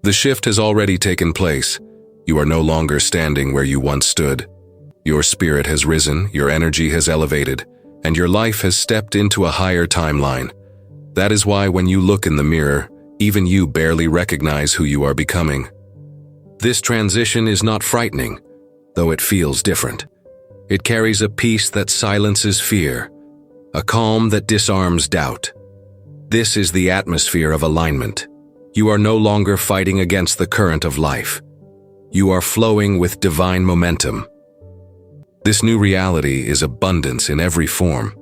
The shift has already taken place. You are no longer standing where you once stood. Your spirit has risen, your energy has elevated, and your life has stepped into a higher timeline. That is why when you look in the mirror, even you barely recognize who you are becoming. This transition is not frightening, though it feels different. It carries a peace that silences fear, a calm that disarms doubt. This is the atmosphere of alignment. You are no longer fighting against the current of life. You are flowing with divine momentum. This new reality is abundance in every form.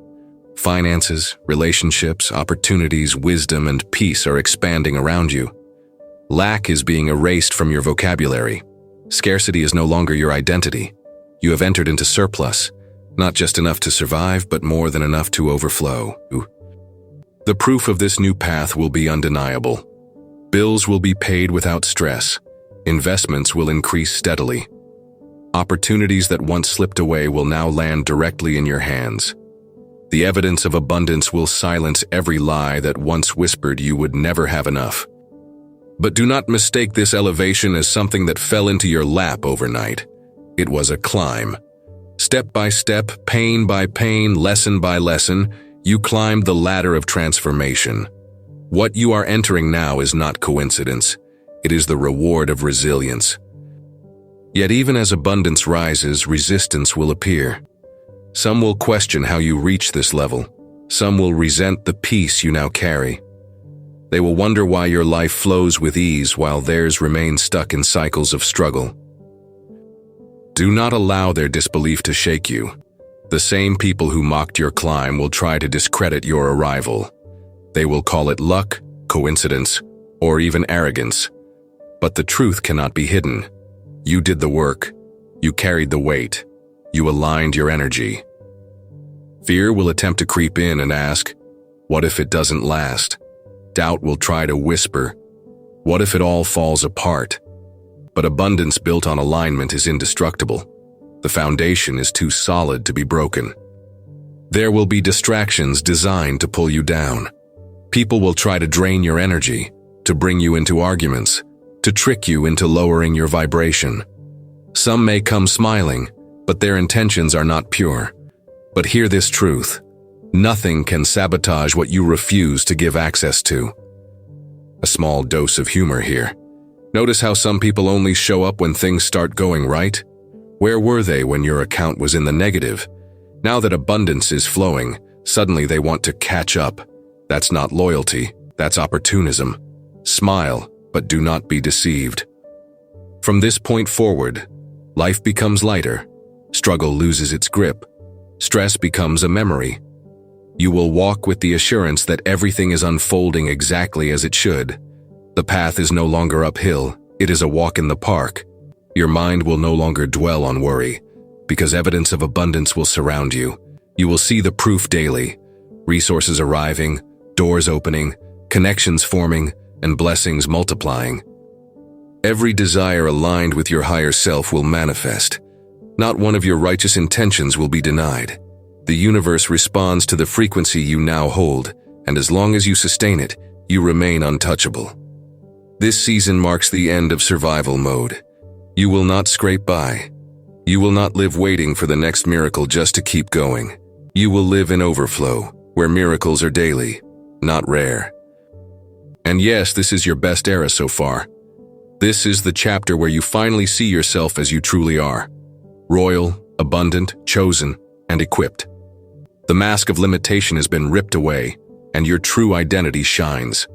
Finances, relationships, opportunities, wisdom, and peace are expanding around you. Lack is being erased from your vocabulary. Scarcity is no longer your identity. You have entered into surplus, not just enough to survive, but more than enough to overflow. The proof of this new path will be undeniable. Bills will be paid without stress. Investments will increase steadily. Opportunities that once slipped away will now land directly in your hands. The evidence of abundance will silence every lie that once whispered you would never have enough. But do not mistake this elevation as something that fell into your lap overnight. It was a climb. Step by step, pain by pain, lesson by lesson, you climbed the ladder of transformation. What you are entering now is not coincidence. It is the reward of resilience. Yet even as abundance rises, resistance will appear. Some will question how you reach this level. Some will resent the peace you now carry. They will wonder why your life flows with ease while theirs remains stuck in cycles of struggle. Do not allow their disbelief to shake you. The same people who mocked your climb will try to discredit your arrival. They will call it luck, coincidence, or even arrogance. But the truth cannot be hidden. You did the work. You carried the weight. You aligned your energy. Fear will attempt to creep in and ask, what if it doesn't last? Doubt will try to whisper, what if it all falls apart? But abundance built on alignment is indestructible. The foundation is too solid to be broken. There will be distractions designed to pull you down. People will try to drain your energy, to bring you into arguments, to trick you into lowering your vibration. Some may come smiling, but their intentions are not pure. But hear this truth: nothing can sabotage what you refuse to give access to. A small dose of humor here. Notice how some people only show up when things start going right? Where were they when your account was in the negative? Now that abundance is flowing, suddenly they want to catch up. That's not loyalty, that's opportunism. Smile, but do not be deceived. From this point forward, life becomes lighter. Struggle loses its grip. Stress becomes a memory. You will walk with the assurance that everything is unfolding exactly as it should. The path is no longer uphill, it is a walk in the park. Your mind will no longer dwell on worry, because evidence of abundance will surround you. You will see the proof daily: resources arriving, doors opening, connections forming, and blessings multiplying. Every desire aligned with your higher self will manifest. Not one of your righteous intentions will be denied. The universe responds to the frequency you now hold, and as long as you sustain it, you remain untouchable. This season marks the end of survival mode. You will not scrape by. You will not live waiting for the next miracle just to keep going. You will live in overflow, where miracles are daily, not rare. And yes, this is your best era so far. This is the chapter where you finally see yourself as you truly are: royal, abundant, chosen, and equipped. The mask of limitation has been ripped away, and your true identity shines.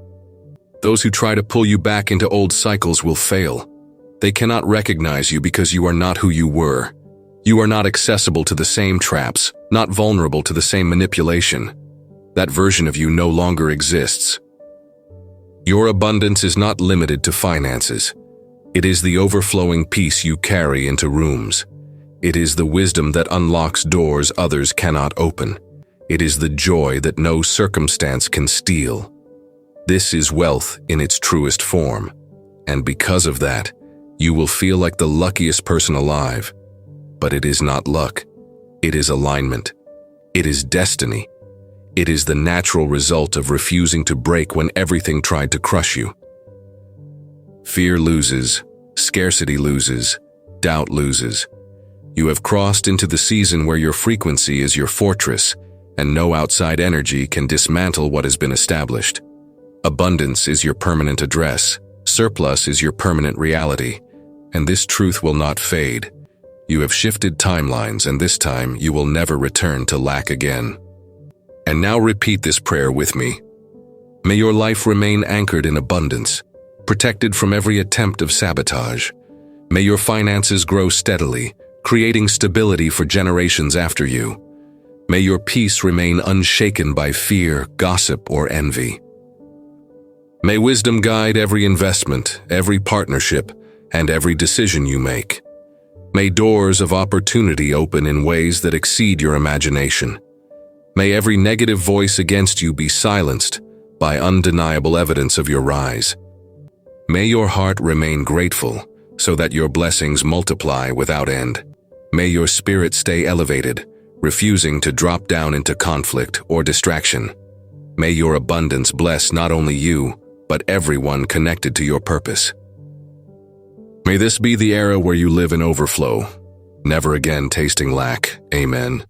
Those who try to pull you back into old cycles will fail. They cannot recognize you because you are not who you were. You are not accessible to the same traps, not vulnerable to the same manipulation. That version of you no longer exists. Your abundance is not limited to finances. It is the overflowing peace you carry into rooms. It is the wisdom that unlocks doors others cannot open. It is the joy that no circumstance can steal. This is wealth in its truest form, and because of that, you will feel like the luckiest person alive. But it is not luck. It is alignment. It is destiny. It is the natural result of refusing to break when everything tried to crush you. Fear loses, scarcity loses, doubt loses. You have crossed into the season where your frequency is your fortress, and no outside energy can dismantle what has been established. Abundance is your permanent address, surplus is your permanent reality, and this truth will not fade. You have shifted timelines, and this time you will never return to lack again. And now repeat this prayer with me. May your life remain anchored in abundance, protected from every attempt of sabotage. May your finances grow steadily, creating stability for generations after you. May your peace remain unshaken by fear, gossip, or envy. May wisdom guide every investment, every partnership, and every decision you make. May doors of opportunity open in ways that exceed your imagination. May every negative voice against you be silenced by undeniable evidence of your rise. May your heart remain grateful so that your blessings multiply without end. May your spirit stay elevated, refusing to drop down into conflict or distraction. May your abundance bless not only you, but everyone connected to your purpose. May this be the era where you live in overflow, never again tasting lack. Amen.